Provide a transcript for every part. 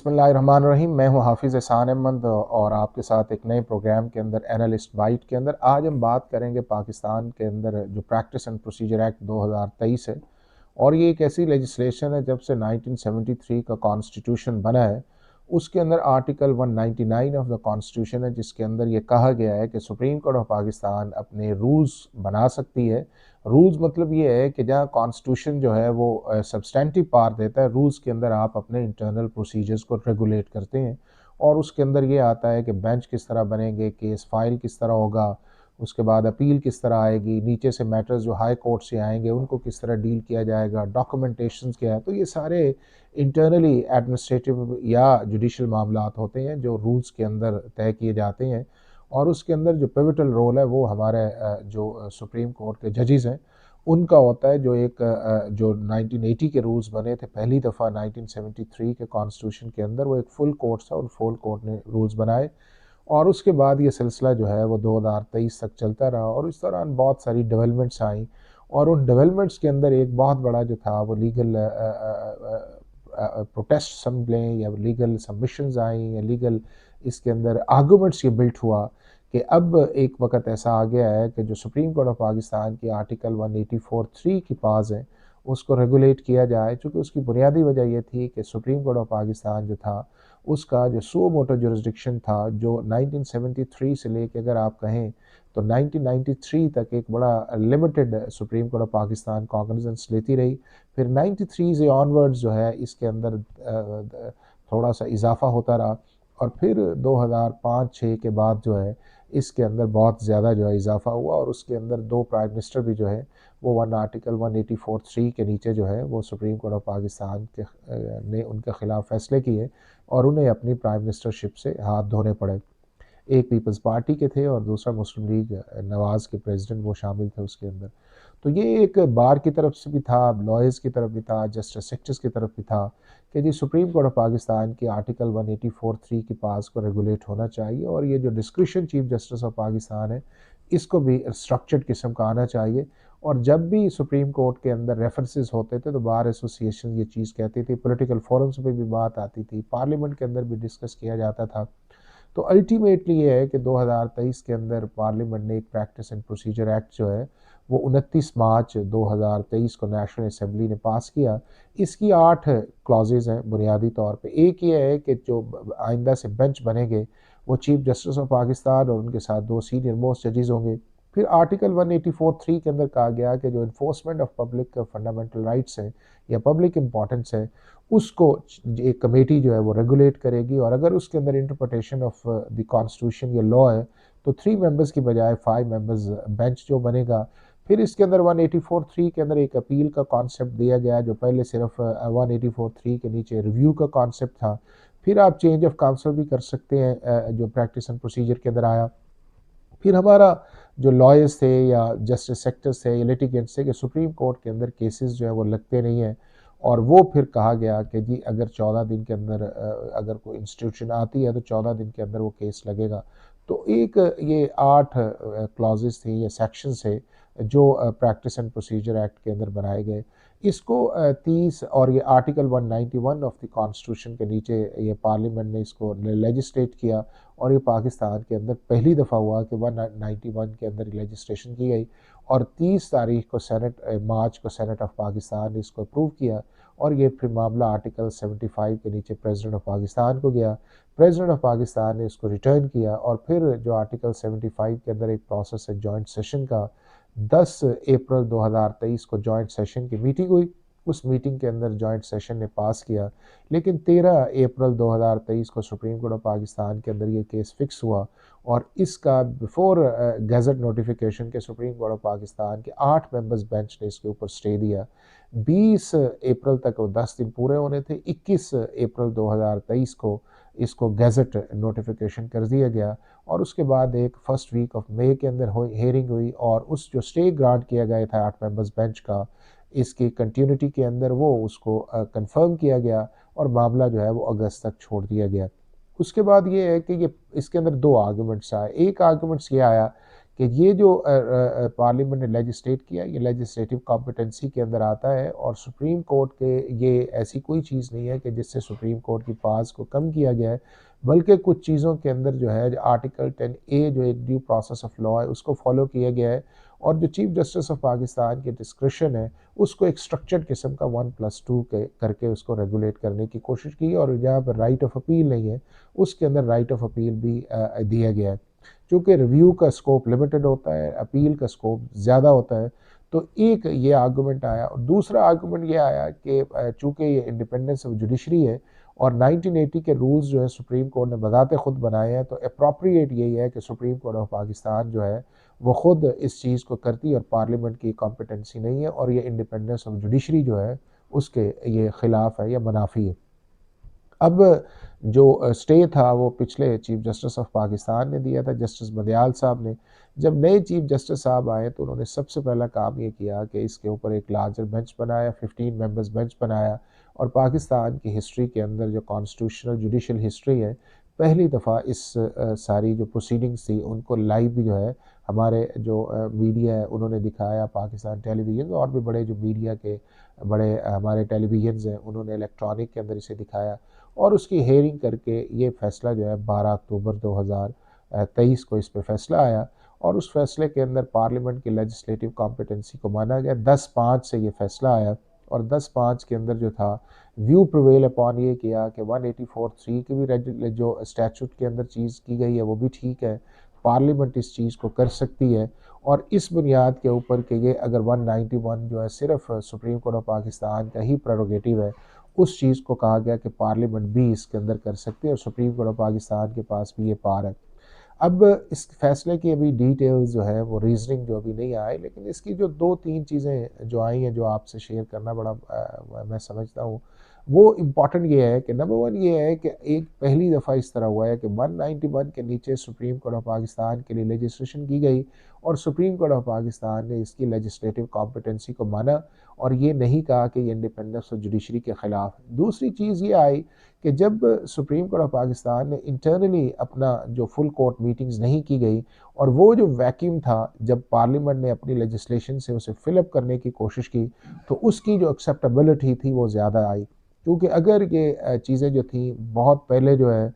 बिस्मिल्लाहिर्रहमानिर्रहीम। मैं हूं हाफिज़ एहसान अहमद और आपके साथ एक नए प्रोग्राम के अंदर एनालिस्ट बाइट के अंदर आज हम बात करेंगे पाकिस्तान के अंदर जो प्रैक्टिस एंड प्रोसीजर एक्ट 2023 है। और ये एक ऐसी लेजिस्लेशन है जब से 1973 का कॉन्स्टिट्यूशन बना है, उसके अंदर आर्टिकल 199 ऑफ द कॉन्स्टिट्यूशन है जिसके अंदर ये कहा गया है कि सुप्रीम कोर्ट ऑफ पाकिस्तान अपने रूल्स बना सकती है। रूल्स मतलब ये है कि जहाँ कॉन्स्टिट्यूशन जो है वो सब्सटेंटिव पावर देता है, रूल्स के अंदर आप अपने इंटरनल प्रोसीजर्स को रेगुलेट करते हैं। और उसके अंदर ये आता है कि बेंच किस तरह बनेंगे, केस फाइल किस तरह होगा, उसके बाद अपील किस तरह आएगी, नीचे से मैटर्स जो हाई कोर्ट से आएंगे उनको किस तरह डील किया जाएगा, डॉक्यूमेंटेशन क्या है। तो ये सारे इंटरनली एडमिनिस्ट्रेटिव या जुडिशल मामलात होते हैं जो रूल्स के अंदर तय किए जाते हैं। और उसके अंदर जो पिवटल रोल है वो हमारे जो सुप्रीम कोर्ट के जजेस हैं उनका होता है। जो एक जो 1980 के रूल्स बने थे पहली दफ़ा 1973 के कॉन्स्टिट्यूशन के अंदर, वो एक फुल कोर्ट था और फुल कोर्ट ने रूल्स बनाए। और उसके बाद ये सिलसिला जो है वो 2023 तक चलता रहा और इस दौरान बहुत सारी डेवलपमेंट्स आई। और उन डेवलपमेंट्स के अंदर एक बहुत बड़ा जो था वो लीगल प्रोटेस्ट समझ या लीगल सबमिशंस आई या लीगल इसके अंदर आर्गूमेंट्स ये बिल्ट हुआ कि अब एक वक्त ऐसा आ गया है कि जो सुप्रीम कोर्ट ऑफ पाकिस्तान की आर्टिकल 184(3) की पास है उसको रेगुलेट किया जाए। चूँकि उसकी बुनियादी वजह यह थी कि सुप्रीम कोर्ट ऑफ पाकिस्तान जो था उसका जो सुओ मोटो जुरिस्डिक्शन था जो 1973 से लेके अगर आप कहें तो 1993 तक एक बड़ा limited supreme court of Pakistan cognizance लेती रही। फिर 93 से ऑनवर्ड्स जो है इसके अंदर थोड़ा सा इजाफा होता रहा और फिर 2005-6 के बाद जो है इसके अंदर बहुत ज़्यादा जो है इजाफा हुआ और उसके अंदर दो प्राइम मिनिस्टर भी जो है वो आर्टिकल 184(3) के नीचे जो है वो सुप्रीम कोर्ट ऑफ पाकिस्तान के ने उनके ख़िलाफ़ फैसले किए और उन्हें अपनी प्राइम मिनिस्टरशिप से हाथ धोने पड़े। एक पीपल्स पार्टी के थे और दूसरा मुस्लिम लीग नवाज़ के प्रेसिडेंट वो शामिल थे उसके अंदर। तो ये एक बार की तरफ से भी था, लॉयर्स की तरफ भी था, जस्टिस सेक्टर्स की तरफ भी था कि जी सुप्रीम कोर्ट ऑफ पाकिस्तान की आर्टिकल 184(3) की पास को रेगुलेट होना चाहिए और ये जो discretion chief justice of Pakistan है इसको भी स्ट्रक्चर्ड किस्म का आना चाहिए। और जब भी सुप्रीम कोर्ट के अंदर रेफरेंसेस होते थे तो बार एसोसिएशन ये चीज़ कहती थी, पॉलिटिकल फोरम्स पे भी बात आती थी, पार्लियामेंट के अंदर भी डिस्कस किया जाता था। तो अल्टीमेटली ये है कि 2023 के अंदर पार्लियामेंट ने एक प्रैक्टिस एंड प्रोसीजर एक्ट जो है वो 29 मार्च 2023 को नेशनल असेंबली ने पास किया। इसकी 8 क्लॉजेज हैं बुनियादी तौर पे। एक ये है कि जो आइंदा से बेंच बनेंगे वो चीफ जस्टिस ऑफ पाकिस्तान और उनके साथ दो सीनियर मोस्ट जजेस होंगे। फिर आर्टिकल 184(3) के अंदर कहा गया कि जो enforcement of public fundamental rights है या पब्लिक इंपॉर्टेंस है उसको एक कमेटी जो है वो रेगुलेट करेगी। और अगर उसके अंदर इंटरप्रिटेशन ऑफ द कॉन्स्टिट्यूशन या लॉ है तो 3 मेंबर्स की बजाय 5 मेंबर्स बेंच जो बनेगा। फिर इसके अंदर 184(3) के अंदर एक अपील का कॉन्सेप्ट दिया गया जो पहले सिर्फ 184(3) के नीचे रिव्यू का कॉन्सेप्ट था। फिर आप चेंज ऑफ काउंसिल भी कर सकते हैं जो प्रैक्टिस एंड प्रोसीजर के अंदर आया। फिर हमारा जो लॉयर्स थे या जस्टिस सेक्टर्स थे या लिटिगेंट्स थे कि सुप्रीम कोर्ट के अंदर केसेस जो है वो लगते नहीं हैं। और वो फिर कहा गया कि जी अगर 14 दिन के अंदर अगर कोई इंस्टीट्यूशन आती है तो 14 दिन के अंदर वो केस लगेगा। तो एक ये 8 क्लॉजेस थे या सेक्शंस थे जो प्रैक्टिस एंड प्रोसीजर एक्ट के अंदर बनाए गए। इसको 30 और ये आर्टिकल 191 ऑफ द कॉन्स्टिट्यूशन के नीचे ये पार्लियामेंट ने इसको लेजिस्लेट किया और ये पाकिस्तान के अंदर पहली दफ़ा हुआ कि 191 के अंदर लेजिस्लेशन की गई। और 30 तारीख को मार्च को सेनेट ऑफ पाकिस्तान ने इसको अप्रूव किया और ये फिर मामला आर्टिकल 75 के नीचे प्रेसिडेंट ऑफ पाकिस्तान को गया। प्रेसिडेंट ऑफ पाकिस्तान ने इसको रिटर्न किया और फिर जो आर्टिकल 75 के अंदर एक प्रोसेस है जॉइंट सेशन का, 10 अप्रैल 2023 को जॉइंट सेशन की मीटिंग हुई। उस मीटिंग के अंदर जॉइंट सेशन ने पास किया। लेकिन 13 अप्रैल 2023 को सुप्रीम कोर्ट ऑफ पाकिस्तान के अंदर ये केस फिक्स हुआ और इसका बिफोर गैजेट नोटिफिकेशन के सुप्रीम कोर्ट ऑफ पाकिस्तान के 8 मेंबर्स बेंच ने इसके ऊपर स्टे दिया। 20 अप्रैल तक वो 10 दिन पूरे होने थे। 21 अप्रैल 2023 को इसको गैजेट नोटिफिकेशन कर दिया गया और उसके बाद एक फर्स्ट वीक ऑफ मई के अंदर हेयरिंग हुई और उस जो स्टे ग्रांट किया गया था 8 मेंबर्स बेंच का, इसकी कंटिन्यूटी के अंदर वो उसको कंफर्म किया गया और मामला जो है वो अगस्त तक छोड़ दिया गया। उसके बाद ये है कि ये इसके अंदर 2 आर्गूमेंट्स आए। एक आर्गूमेंट्स ये आया कि ये जो पार्लियामेंट ने लेजिस्लेट किया, ये लेजिस्लेटिव कॉम्पिटेंसी के अंदर आता है, और सुप्रीम कोर्ट के ये ऐसी कोई चीज़ नहीं है कि जिससे सुप्रीम कोर्ट की पास को कम किया गया है, बल्कि कुछ चीज़ों के अंदर जो है आर्टिकल 10A जो एक ड्यू प्रोसेस ऑफ लॉ है उसको फॉलो किया गया है, और जो चीफ जस्टिस ऑफ पाकिस्तान के डिस्क्रिशन है उसको एक स्ट्रक्चर्ड किस्म का 1+2 के करके उसको रेगुलेट करने की कोशिश की, और जहाँ पर राइट ऑफ अपील नहीं है उसके अंदर राइट ऑफ अपील भी दिया गया है। चूँकि रिव्यू का स्कोप लिमिटेड होता है, अपील का स्कोप ज़्यादा होता है, तो एक ये आर्गूमेंट आया, और दूसरा आर्गूमेंट ये आया कि चूँकि ये इंडिपेंडेंस ऑफ जुडिशरी है और 1980 के रूल्स जो है सुप्रीम कोर्ट ने बज़ाते खुद बनाए हैं, तो अप्रोप्रिएट यही है कि सुप्रीम कोर्ट ऑफ पाकिस्तान जो है वो खुद इस चीज़ को करती है, और पार्लियामेंट की कॉम्पिटेंसी नहीं है, और ये इंडिपेंडेंस ऑफ जुडिशरी जो है उसके ये ख़िलाफ़ है या मुनाफी है। अब जो स्टे था वो पिछले चीफ जस्टिस ऑफ पाकिस्तान ने दिया था, जस्टिस बदियाल साहब ने। जब नए चीफ जस्टिस साहब आए तो उन्होंने सबसे पहला काम ये किया कि इसके ऊपर एक लार्जर बेंच बनाया, 15 मेंबर्स बेंच बनाया, और पाकिस्तान की हिस्ट्री के अंदर जो कॉन्स्टिट्यूशनल जुडिशल हिस्ट्री है, पहली दफ़ा इस सारी जो प्रोसीडिंग्स थी उनको लाइव भी जो है हमारे जो मीडिया है उन्होंने दिखाया, पाकिस्तान टेलीविज़न और भी बड़े जो मीडिया के बड़े हमारे टेलीविज़न्स हैं उन्होंने इलेक्ट्रॉनिक के अंदर इसे दिखाया, और उसकी हेयरिंग करके ये फ़ैसला जो है 12 अक्टूबर 2023 को इस पे फ़ैसला आया, और उस फैसले के अंदर पार्लियामेंट की लेजिस्लेटिव कॉम्पिटेंसी को माना गया। 10-5 से ये फ़ैसला आया, और 10-5 के अंदर जो था व्यू प्रिवेल अपॉन ये किया कि 184(3) की भी जो स्टैचूट के अंदर चीज़ की गई है वो भी ठीक है, पार्लियामेंट इस चीज़ को कर सकती है, और इस बुनियाद के ऊपर कि ये अगर 191 जो है सिर्फ सुप्रीम कोर्ट ऑफ पाकिस्तान का ही प्रेरोगेटिव है, उस चीज़ को कहा गया कि पार्लियामेंट भी इसके अंदर कर सकती है, और सुप्रीम कोर्ट ऑफ पाकिस्तान के पास भी ये पावर है। अब इस फैसले की अभी डिटेल्स जो है वो रीजनिंग जो अभी नहीं आए, लेकिन इसकी जो 2-3 चीज़ें जो आई हैं जो आपसे शेयर करना बड़ा मैं समझता हूँ वो इम्पॉर्टेंट ये है कि नंबर 1 ये है कि एक पहली दफ़ा इस तरह हुआ है कि 191 के नीचे सुप्रीम कोर्ट ऑफ पाकिस्तान के लिए लेजिस्लेशन की गई, और सुप्रीम कोर्ट ऑफ पाकिस्तान ने इसकी लेजिस्लेटिव कॉम्पिटेंसी को माना, और ये नहीं कहा कि ये इंडिपेंडेंस ऑफ जुडिशरी के ख़िलाफ़। दूसरी चीज़ ये आई कि जब सुप्रीम कोर्ट ऑफ पाकिस्तान ने इंटरनली अपना जो फुल कोर्ट मीटिंग्स नहीं की गई, और वो जो वैक्यूम था जब पार्लियामेंट ने अपनी लेजिस्लेशन से उसे फिलअप करने की कोशिश की, तो उसकी जो एक्सेप्टेबिलिटी थी वो ज़्यादा आई, क्योंकि अगर ये चीज़ें जो थी बहुत पहले जो है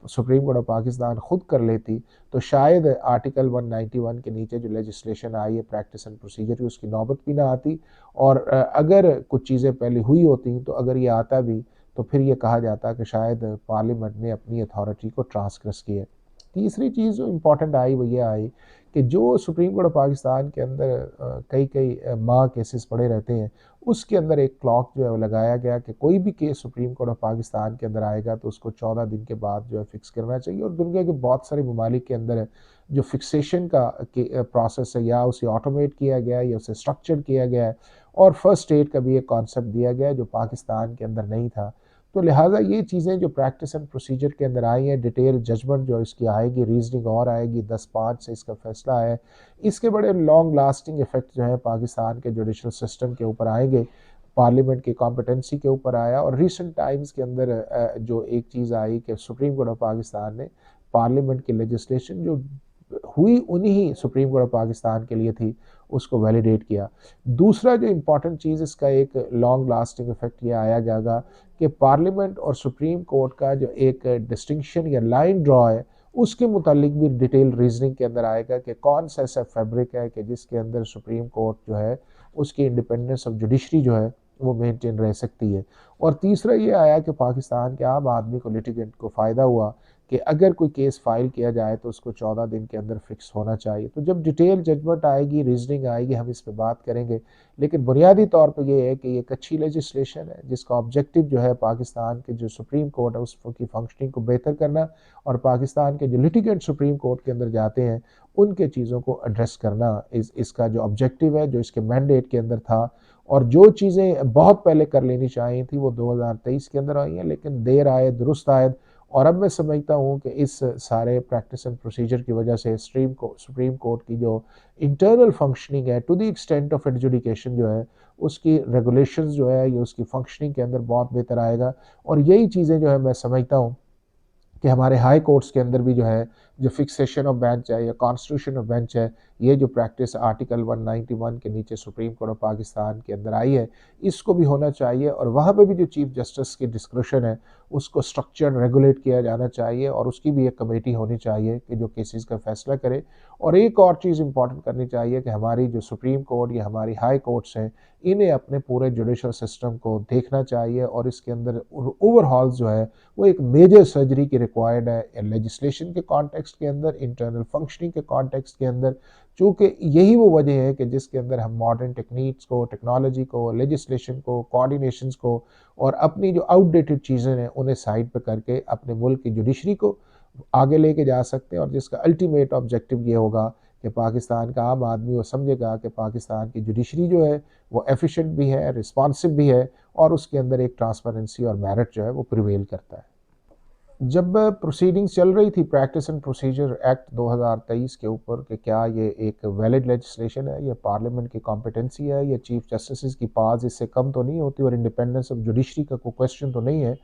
सुप्रीम कोर्ट ऑफ पाकिस्तान खुद कर लेती, तो शायद आर्टिकल 191 के नीचे जो लेजिस्लेशन आई है प्रैक्टिस एंड प्रोसीजर की उसकी नौबत भी ना आती, और अगर कुछ चीज़ें पहले हुई होती तो अगर ये आता भी तो फिर ये कहा जाता कि शायद पार्लियामेंट ने अपनी अथॉरिटी को ट्रांसग्रेस किया है। तीसरी चीज़ जो इम्पोर्टेंट आई वो ये आई कि जो सुप्रीम कोर्ट ऑफ पाकिस्तान के अंदर कई कई माह केसेस पड़े रहते हैं, उसके अंदर एक क्लॉक जो है वो लगाया गया कि कोई भी case supreme court of Pakistan के अंदर आएगा तो उसको 14 दिन के बाद जो है फिक्स करना चाहिए, और दुनिया के बहुत सारे ममालिक के अंदर जो फिक्सेशन का प्रोसेस है या उसे ऑटोमेट किया गया है या उसे स्ट्रक्चर किया गया है, और फर्स्ट स्टेट का भी एक कॉन्सेप्ट दिया गया है जो पाकिस्तान के अंदर नहीं था। तो लिहाजा ये चीज़ें जो प्रैक्टिस एंड प्रोसीजर के अंदर आई हैं, डिटेल जजमेंट जो इसकी आएगी, रीजनिंग और आएगी, 10-5 से इसका फैसला है, इसके बड़े लॉन्ग लास्टिंग इफेक्ट जो है पाकिस्तान के जुडिशल सिस्टम के ऊपर आएंगे, पार्लियामेंट की कॉम्पिटेंसी के ऊपर आया, और रिसेंट टाइम्स के अंदर जो एक चीज़ आई कि सुप्रीम कोर्ट ऑफ पाकिस्तान ने पार्लियामेंट की लेजिस्लेशन जो हुई उन्हीं सुप्रीम कोर्ट ऑफ पाकिस्तान के लिए थी उसको वैलिडेट किया। दूसरा जो इम्पॉर्टेंट चीज़ इसका एक लॉन्ग लास्टिंग इफेक्ट ये आया जाएगा कि पार्लियामेंट और सुप्रीम कोर्ट का जो एक डिस्टिंक्शन या लाइन ड्रॉ है उसके मुतालिक भी डिटेल रीजनिंग के अंदर आएगा कि कौन सा ऐसा फैब्रिक है कि जिसके अंदर सुप्रीम कोर्ट जो है उसकी इंडिपेंडेंस ऑफ जुडिशरी जो है वो मेंटेन रह सकती है। और तीसरा ये आया कि पाकिस्तान के आम आदमी को, लिटिगेंट को फ़ायदा हुआ कि अगर कोई केस फाइल किया जाए तो उसको 14 दिन के अंदर फिक्स होना चाहिए। तो जब डिटेल जजमेंट आएगी, रीजनिंग आएगी, हम इस पर बात करेंगे, लेकिन बुनियादी तौर पर यह है कि ये एक अच्छी लेजिस्लेशन है जिसका ऑब्जेक्टिव जो है पाकिस्तान के जो सुप्रीम कोर्ट है उसकी फंक्शनिंग को बेहतर करना, और पाकिस्तान के जो लिटिगेंट सुप्रीम कोर्ट के अंदर जाते हैं उनके चीज़ों को एड्रेस करना इसका जो ऑब्जेक्टिव है, जो इसके मैंडेट के अंदर था। और जो चीज़ें बहुत पहले कर लेनी चाहिए थी वो 2023 के अंदर आई हैं, लेकिन देर आए दुरुस्त आए, और अब मैं समझता हूँ कि इस सारे प्रैक्टिस एंड प्रोसीजर की वजह से सुप्रीम कोर्ट की जो इंटरनल फंक्शनिंग है to the extent of adjudication जो है उसकी रेगुलेशंस जो है ये उसकी फंक्शनिंग के अंदर बहुत बेहतर आएगा। और यही चीज़ें जो है मैं समझता हूँ कि हमारे हाई कोर्ट्स के अंदर भी जो है जो फिक्सेशन ऑफ बेंच है या कॉन्स्टिट्यूशन ऑफ बेंच है, ये जो प्रैक्टिस आर्टिकल 191 के नीचे सुप्रीम कोर्ट ऑफ पाकिस्तान के अंदर आई है, इसको भी होना चाहिए। और वहाँ पे भी जो चीफ जस्टिस की डिस्क्रिप्शन है उसको स्ट्रक्चर्ड रेगुलेट किया जाना चाहिए और उसकी भी एक कमेटी होनी चाहिए कि जो केसेस का फैसला करे। और एक और चीज़ इंपॉर्टेंट करनी चाहिए कि हमारी जो सुप्रीम कोर्ट या हमारी हाई कोर्ट्स हैं, इन्हें अपने पूरे जुडिशल सिस्टम को देखना चाहिए और इसके अंदर ओवरहॉल जो है वो एक मेजर सर्जरी की रिक्वायर्ड है लेजिस्लेशन के कॉन्टेक्स्ट के अंदर, इंटरनल फंक्शनिंग के कॉन्टेक्स्ट के अंदर, चूँकि यही वो वजह है कि जिसके अंदर हम मॉडर्न टेक्निक्स को, टेक्नोलॉजी को, लेजिस्लेशन को, कोऑर्डिनेशंस को और अपनी जो आउटडेटेड चीज़ें हैं उन्हें साइड पर करके अपने मुल्क की जुडिशरी को आगे लेके जा सकते हैं। और जिसका अल्टीमेट ऑब्जेक्टिव ये होगा कि पाकिस्तान का आम आदमी वो समझेगा कि पाकिस्तान की जुडिशरी जो है वो एफिशिएंट भी है, रिस्पॉन्सिव भी है और उसके अंदर एक ट्रांसपेरेंसी और मेरिट जो है वो प्रिवेल करता है। जब प्रोसीडिंग्स चल रही थी प्रैक्टिस एंड प्रोसीजर एक्ट 2023 के ऊपर कि क्या ये एक वैलिड लेजिस्लेशन है, ये पार्लियामेंट की कॉम्पिटेंसी है, ये चीफ जस्टिस की पावर्स इससे कम तो नहीं होती और इंडिपेंडेंस ऑफ जुडिशरी का कोई क्वेश्चन तो नहीं है,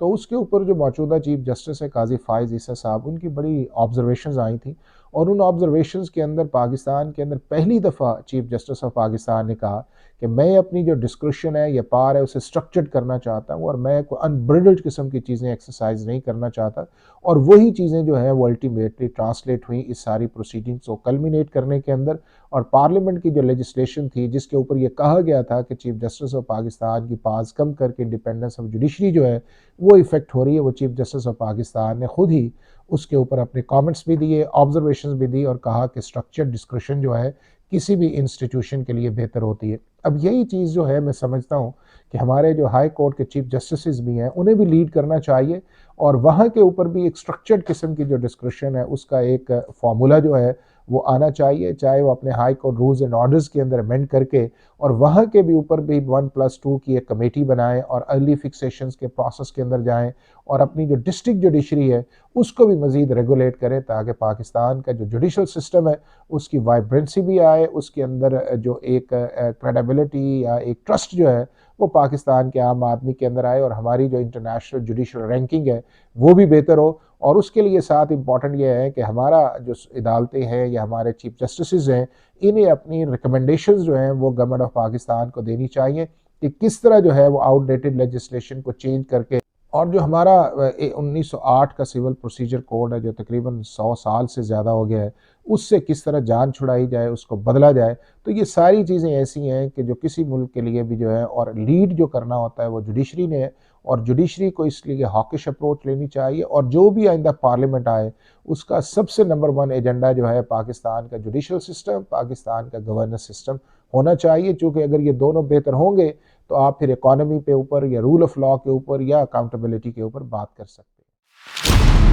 तो उसके ऊपर जो मौजूदा चीफ जस्टिस है काजी फायज़ ईसा साहब, उनकी बड़ी ऑब्जर्वेशंस आई थी और उन ऑब्जर्वेशंस के अंदर पाकिस्तान के अंदर पहली दफ़ा चीफ जस्टिस ऑफ पाकिस्तान ने कहा कि मैं अपनी जो डिस्क्रिप्शन है या पावर है उसे स्ट्रक्चर्ड करना चाहता हूँ और मैं कोई अनब्रिडल्ड किस्म की चीज़ें एक्सरसाइज नहीं करना चाहता। और वही चीज़ें जो है वो अल्टीमेटली ट्रांसलेट हुई इस सारी प्रोसीडिंग्स को कल्मिनेट करने के अंदर। और पार्लियामेंट की जो लेजिस्लेशन थी जिसके ऊपर ये कहा गया था कि चीफ जस्टिस ऑफ पाकिस्तान की पावर्स कम करके इंडिपेंडेंस ऑफ जुडिशरी जो है वो इफेक्ट हो रही है, वो चीफ जस्टिस ऑफ पाकिस्तान ने खुद ही उसके ऊपर अपने कमेंट्स भी दिए, ऑब्जर्वेशंस भी दी और कहा कि स्ट्रक्चर्ड डिस्कशन जो है किसी भी इंस्टीट्यूशन के लिए बेहतर होती है। अब यही चीज़ जो है मैं समझता हूँ कि हमारे जो हाई कोर्ट के चीफ जस्टिस भी हैं उन्हें भी लीड करना चाहिए और वहाँ के ऊपर भी एक स्ट्रक्चर्ड किस्म की जो डिस्कशन है उसका एक फार्मूला जो है वो आना चाहिए, चाहे वो अपने high court rules and orders के अंदर अमेंड करके और वहाँ के भी ऊपर भी 1+2 की एक कमेटी बनाएं और अर्ली फिक्सेशंस के प्रोसेस के अंदर जाएं और अपनी जो डिस्ट्रिक्ट जुडिशरी है उसको भी मज़ीद रेगुलेट करें ताकि पाकिस्तान का जो जुडिशल सिस्टम है उसकी वाइब्रेंसी भी आए, उसके अंदर जो एक क्रेडिबिलिटी या एक ट्रस्ट जो है वो पाकिस्तान के आम आदमी के अंदर आए और हमारी जो इंटरनेशनल जुडिशल रैंकिंग है वो भी बेहतर हो। और उसके लिए साथ इम्पॉर्टेंट ये है कि हमारा जो अदालतें हैं या हमारे चीफ जस्टिस हैं इन्हें अपनी रिकमेंडेशंस जो हैं वो गवर्नमेंट ऑफ पाकिस्तान को देनी चाहिए कि किस तरह जो है वो आउटडेटेड लेजिस्लेशन को चेंज करके और जो हमारा 1908 का सिविल प्रोसीजर कोड है जो तकरीबन 100 साल से ज़्यादा हो गया है उससे किस तरह जान छुड़ाई जाए, उसको बदला जाए। तो ये सारी चीज़ें ऐसी हैं कि जो किसी मुल्क के लिए भी जो है और लीड जो करना होता है वो जुडिशरी ने है और जुडिशरी को इसलिए हॉकिश अप्रोच लेनी चाहिए और जो भी आइंदा पार्लियामेंट आए उसका सबसे नंबर 1 एजेंडा जो है पाकिस्तान का जुडिशल सिस्टम, पाकिस्तान का गवर्नेंस सिस्टम होना चाहिए। चूँकि अगर ये दोनों बेहतर होंगे तो आप फिर इकॉनमी पे ऊपर या रूल ऑफ लॉ के ऊपर या अकाउंटेबिलिटी के ऊपर बात कर सकते हैं।